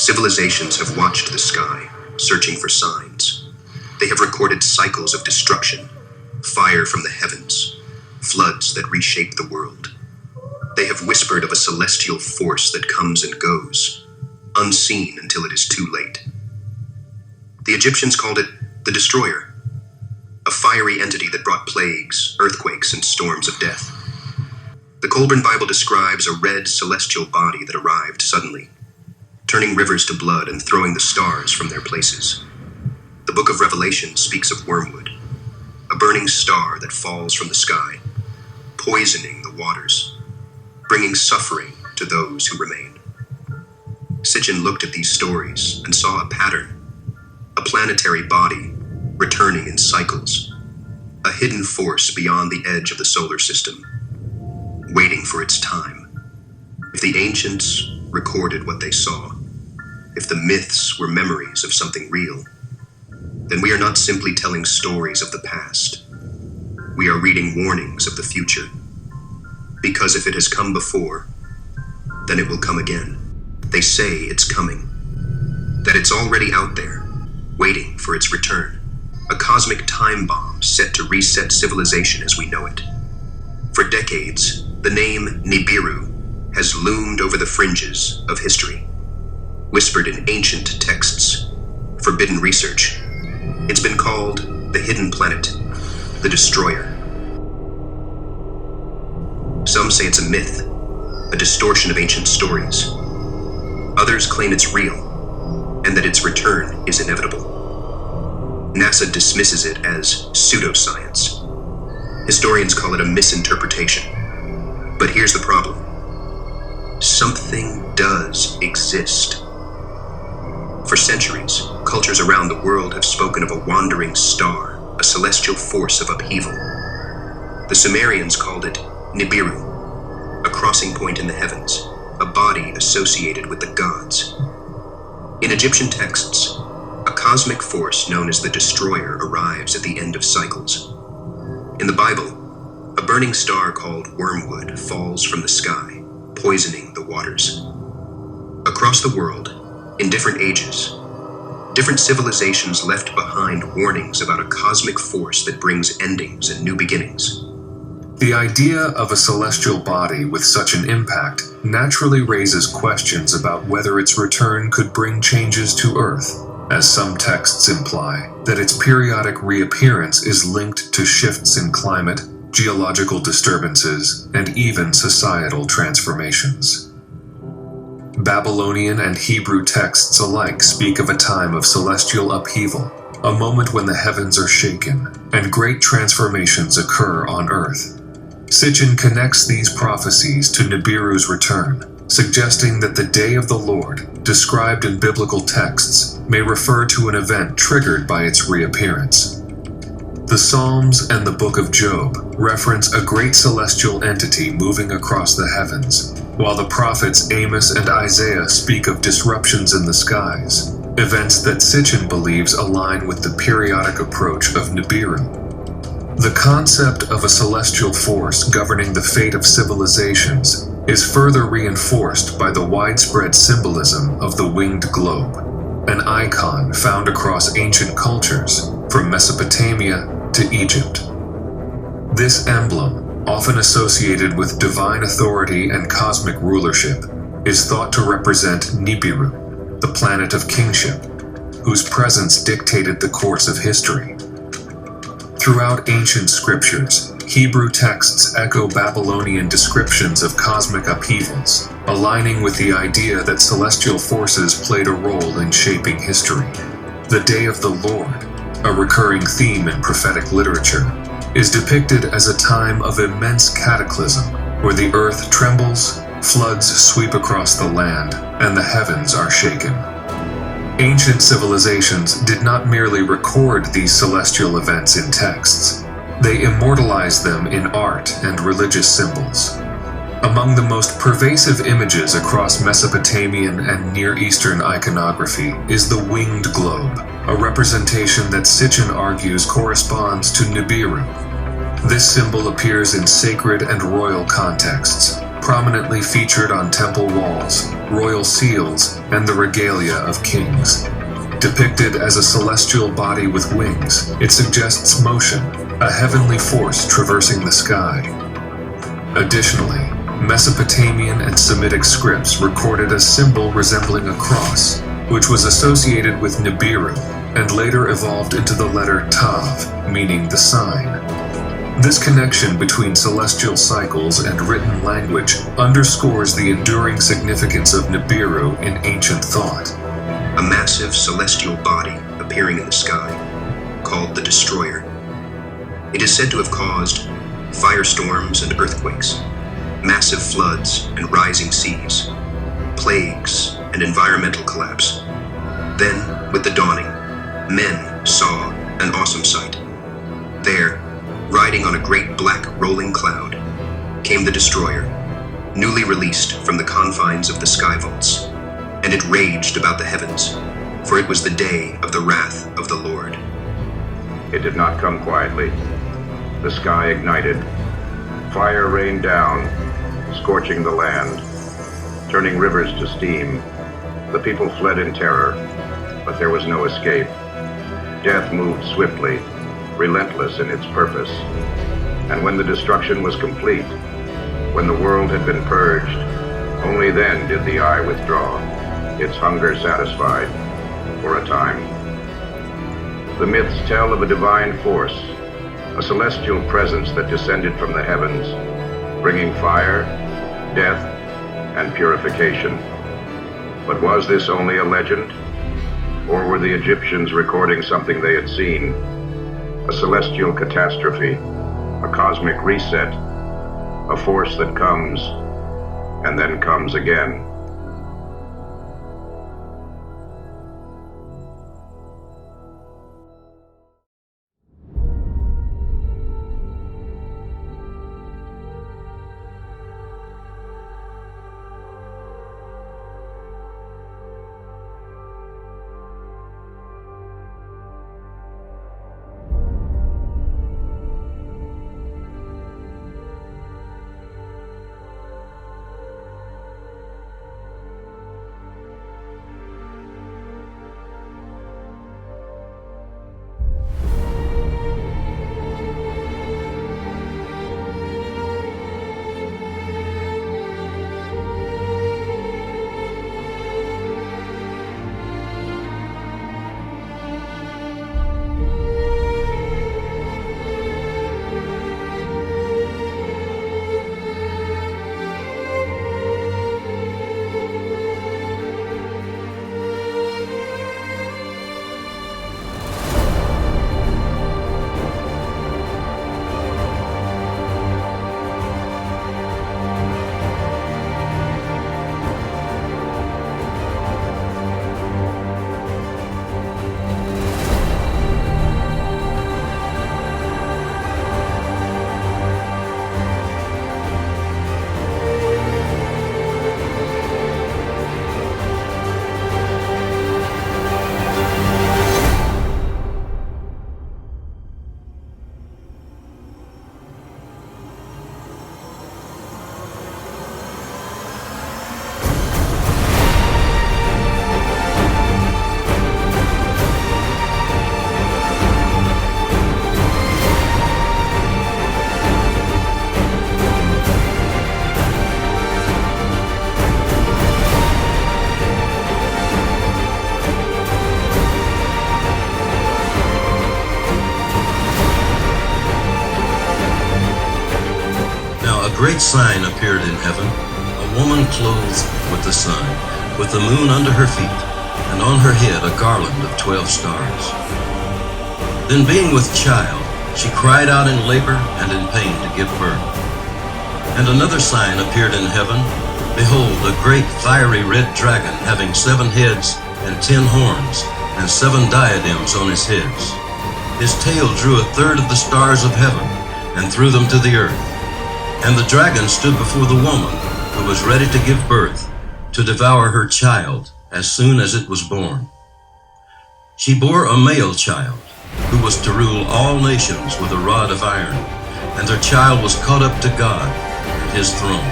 Civilizations have watched the sky, searching for signs. They have recorded cycles of destruction, fire from the heavens, floods that reshape the world. They have whispered of a celestial force that comes and goes, unseen until it is too late. The Egyptians called it the Destroyer, a fiery entity that brought plagues, earthquakes, and storms of death. The Colburn Bible describes a red celestial body that arrived suddenly, turning rivers to blood and throwing the stars from their places. The book of Revelation speaks of wormwood, a burning star that falls from the sky, poisoning the waters, bringing suffering to those who remain. Sitchin looked at these stories and saw a pattern, a planetary body returning in cycles, a hidden force beyond the edge of the solar system, waiting for its time. If the ancients recorded what they saw, if the myths were memories of something real, then we are not simply telling stories of the past. We are reading warnings of the future. Because if it has come before, then it will come again. They say it's coming, that it's already out there, waiting for its return. A cosmic time bomb set to reset civilization as we know it. For decades, the name Nibiru has loomed over the fringes of history. Whispered in ancient texts, forbidden research. It's been called the hidden planet, the destroyer. Some say it's a myth, a distortion of ancient stories. Others claim it's real, and that its return is inevitable. NASA dismisses it as pseudoscience. Historians call it a misinterpretation. But here's the problem. Something does exist. For centuries, cultures around the world have spoken of a wandering star, a celestial force of upheaval. The Sumerians called it Nibiru, a crossing point in the heavens, a body associated with the gods. In Egyptian texts, a cosmic force known as the Destroyer arrives at the end of cycles. In the Bible, a burning star called wormwood falls from the sky, poisoning the waters. Across the world, in different ages, different civilizations left behind warnings about a cosmic force that brings endings and new beginnings. The idea of a celestial body with such an impact naturally raises questions about whether its return could bring changes to Earth, as some texts imply that its periodic reappearance is linked to shifts in climate, geological disturbances, and even societal transformations. Babylonian and Hebrew texts alike speak of a time of celestial upheaval, a moment when the heavens are shaken and great transformations occur on Earth. Sitchin connects these prophecies to Nibiru's return, suggesting that the day of the Lord, described in biblical texts, may refer to an event triggered by its reappearance. The Psalms and the Book of Job reference a great celestial entity moving across the heavens, while the prophets Amos and Isaiah speak of disruptions in the skies, events that Sitchin believes align with the periodic approach of Nibiru. The concept of a celestial force governing the fate of civilizations is further reinforced by the widespread symbolism of the winged globe, an icon found across ancient cultures, from Mesopotamia to Egypt. This emblem, often associated with divine authority and cosmic rulership, is thought to represent Nibiru, the planet of kingship, whose presence dictated the course of history. Throughout ancient scriptures, Hebrew texts echo Babylonian descriptions of cosmic upheavals, aligning with the idea that celestial forces played a role in shaping history. The Day of the Lord, a recurring theme in prophetic literature, is depicted as a time of immense cataclysm, where the earth trembles, floods sweep across the land, and the heavens are shaken. Ancient civilizations did not merely record these celestial events in texts, they immortalized them in art and religious symbols. Among the most pervasive images across Mesopotamian and Near Eastern iconography is the winged globe, a representation that Sitchin argues corresponds to Nibiru. This symbol appears in sacred and royal contexts, prominently featured on temple walls, royal seals, and the regalia of kings. Depicted as a celestial body with wings, it suggests motion, a heavenly force traversing the sky. Additionally, Mesopotamian and Semitic scripts recorded a symbol resembling a cross, which was associated with Nibiru and later evolved into the letter Tav, meaning the sign. This connection between celestial cycles and written language underscores the enduring significance of Nibiru in ancient thought. A massive celestial body appearing in the sky, called the Destroyer. It is said to have caused firestorms and earthquakes, massive floods and rising seas, plagues and environmental collapse. Then, with the dawning, men saw an awesome sight. There, riding on a great black rolling cloud, came the Destroyer, newly released from the confines of the sky vaults, and it raged about the heavens, for it was the day of the wrath of the Lord. It did not come quietly. The sky ignited. Fire rained down, scorching the land, turning rivers to steam. The people fled in terror, but there was no escape. Death moved swiftly, relentless in its purpose. And when the destruction was complete, when the world had been purged, only then did the eye withdraw, its hunger satisfied for a time. The myths tell of a divine force, a celestial presence that descended from the heavens, bringing fire, death, and purification. But was this only a legend? Or were the Egyptians recording something they had seen? A celestial catastrophe, a cosmic reset, a force that comes and then comes again. great sign appeared in heaven, a woman clothed with the sun, with the moon under her feet, and on her head a garland of 12 stars. Then being with child, she cried out in labor and in pain to give birth. And another sign appeared in heaven. Behold, a great fiery red dragon, having 7 heads and 10 horns, and 7 diadems on his heads. His tail drew 1/3 of the stars of heaven, and threw them to the earth. And the dragon stood before the woman, who was ready to give birth, to devour her child as soon as it was born. She bore a male child, who was to rule all nations with a rod of iron, and her child was caught up to God and his throne.